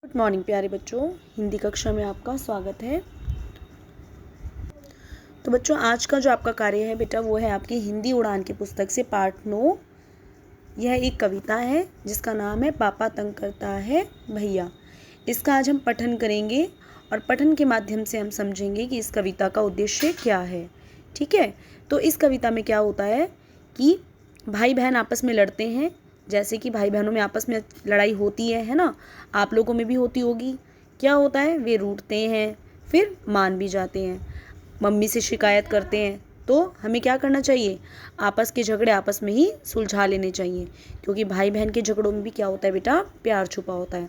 Good morning प्यारे बच्चों, हिंदी कक्षा में आपका स्वागत है। तो बच्चों, आज का जो आपका कार्य है बेटा वो है आपकी हिंदी उड़ान की पुस्तक से पाठ 9। यह एक कविता है जिसका नाम है पापा तंग करता है भैया। इसका आज हम पठन करेंगे और पठन के माध्यम से हम समझेंगे कि इस कविता का उद्देश्य क्या है। ठीक है, तो इस कविता में क्या होता है कि भाई बहन आपस में लड़ते हैं। जैसे कि भाई बहनों में आपस में लड़ाई होती है ना, आप लोगों में भी होती होगी। क्या होता है, वे रूठते हैं, फिर मान भी जाते हैं, मम्मी से शिकायत करते हैं। तो हमें क्या करना चाहिए, आपस के झगड़े आपस में ही सुलझा लेने चाहिए, क्योंकि भाई बहन के झगड़ों में भी क्या होता है बेटा, प्यार छुपा होता है।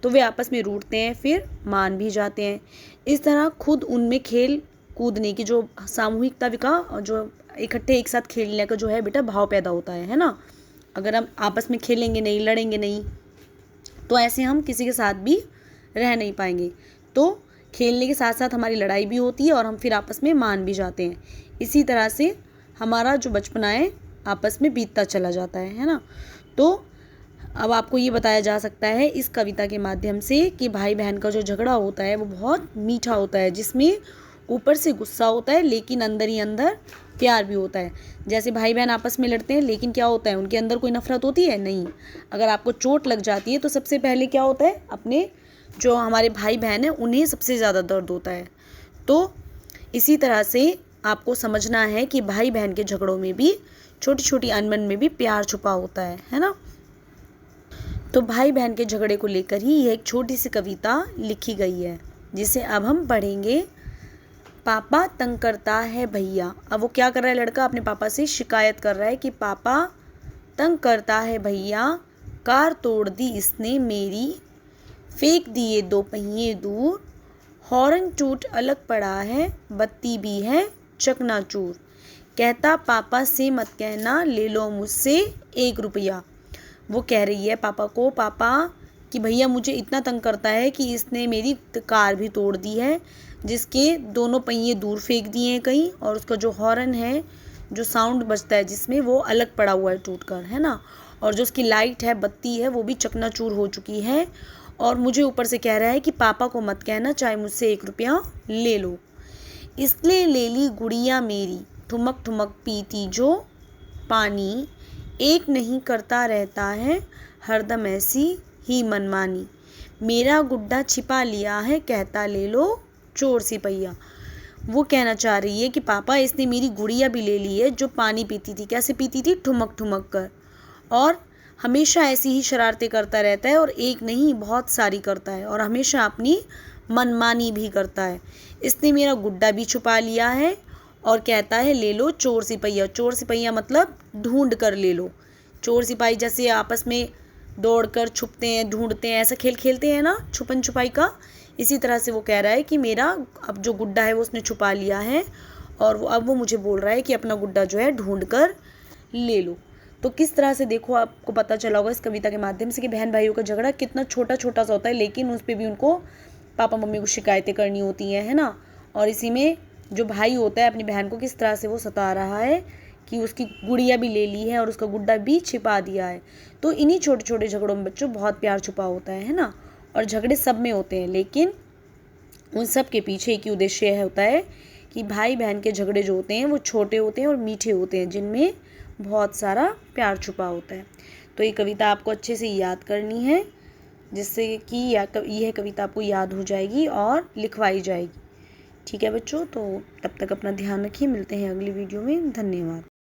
तो वे आपस में रूठते हैं, फिर मान भी जाते हैं। इस तरह खुद उनमें खेल कूदने की जो सामूहिकता का, जो इकट्ठे एक साथ खेलने का जो है बेटा भाव पैदा होता है ना। अगर हम आपस में खेलेंगे नहीं, लड़ेंगे नहीं, तो ऐसे हम किसी के साथ भी रह नहीं पाएंगे। तो खेलने के साथ साथ हमारी लड़ाई भी होती है और हम फिर आपस में मान भी जाते हैं। इसी तरह से हमारा जो बचपना है आपस में बीतता चला जाता है ना। तो अब आपको ये बताया जा सकता है इस कविता के माध्यम से कि भाई बहन का जो झगड़ा होता है वो बहुत मीठा होता है, जिसमें ऊपर से गुस्सा होता है लेकिन अंदर ही अंदर प्यार भी होता है। जैसे भाई बहन आपस में लड़ते हैं लेकिन क्या होता है, उनके अंदर कोई नफरत होती है नहीं। अगर आपको चोट लग जाती है तो सबसे पहले क्या होता है, अपने जो हमारे भाई बहन हैं उन्हें सबसे ज़्यादा दर्द होता है। तो इसी तरह से आपको समझना है कि भाई बहन के झगड़ों में भी, छोटी छोटी अनबन में भी प्यार छुपा होता है ना। तो भाई बहन के झगड़े को लेकर ही ये एक छोटी सी कविता लिखी गई है, जिसे अब हम पढ़ेंगे। पापा तंग करता है भैया। अब वो क्या कर रहा है, लड़का अपने पापा से शिकायत कर रहा है कि पापा तंग करता है भैया, कार तोड़ दी इसने मेरी, फेंक दिए दो पहिए दूर, हॉर्न टूट अलग पड़ा है, बत्ती भी है चकनाचूर, कहता पापा से मत कहना, ले लो मुझसे 1 रुपया। वो कह रही है पापा को, पापा कि भैया मुझे इतना तंग करता है कि इसने मेरी कार भी तोड़ दी है, जिसके दोनों पहिए दूर फेंक दिए हैं कहीं, और उसका जो हॉर्न है, जो साउंड बजता है जिसमें, वो अलग पड़ा हुआ है टूट कर, है ना। और जो उसकी लाइट है, बत्ती है, वो भी चकनाचूर हो चुकी है। और मुझे ऊपर से कह रहा है कि पापा को मत कहना, चाहे मुझसे 1 रुपया ले लो। इसलिए ले ली गुड़िया मेरी, ठुमक ठुमक पीती जो पानी, एक नहीं करता रहता है हरदम ऐसी ही मनमानी, मेरा गुड्डा छिपा लिया है, कहता ले लो चोर सिपैया। वो कहना चाह रही है कि पापा इसने मेरी गुड़िया भी ले ली है, जो पानी पीती थी। कैसे पीती थी, ठुमक ठुमक कर, और हमेशा ऐसी ही शरारतें करता रहता है, और एक नहीं बहुत सारी करता है, और हमेशा अपनी मनमानी भी करता है। इसने मेरा गुड्डा भी छुपा लिया है और कहता है ले लो चोर सिपैया। चोर सिपैया मतलब ढूंढ कर ले लो। चोर सिपाही जैसे आपस में दौड़कर छुपते हैं, ढूंढते हैं, ऐसा खेल खेलते हैं ना, छुपन छुपाई का। इसी तरह से वो कह रहा है कि मेरा अब जो गुड्डा है वो उसने छुपा लिया है, और वो मुझे बोल रहा है कि अपना गुड्डा जो है ढूंढ कर ले लो। तो किस तरह से, देखो आपको पता चला होगा इस कविता के माध्यम से कि बहन भाइयों का झगड़ा कितना छोटा छोटा सा होता है, लेकिन उस पर भी उनको पापा मम्मी को शिकायतें करनी होती हैं, है ना। और इसी में जो भाई होता है अपनी बहन को किस तरह से वो सता रहा है कि उसकी गुड़िया भी ले ली है और उसका गुड्डा भी छिपा दिया है। तो इन्हीं छोटे छोटे झगड़ों में बच्चों बहुत प्यार छुपा होता है ना। और झगड़े सब में होते हैं, लेकिन उन सब के पीछे एक ही उद्देश्य होता है कि भाई बहन के झगड़े जो होते हैं वो छोटे होते हैं और मीठे होते हैं, जिनमें बहुत सारा प्यार छुपा होता है। तो ये कविता आपको अच्छे से याद करनी है, जिससे कि यह कविता आपको याद हो जाएगी और लिखवाई जाएगी। ठीक है बच्चों, तो तब तक अपना ध्यान रखिए, मिलते हैं अगली वीडियो में। धन्यवाद।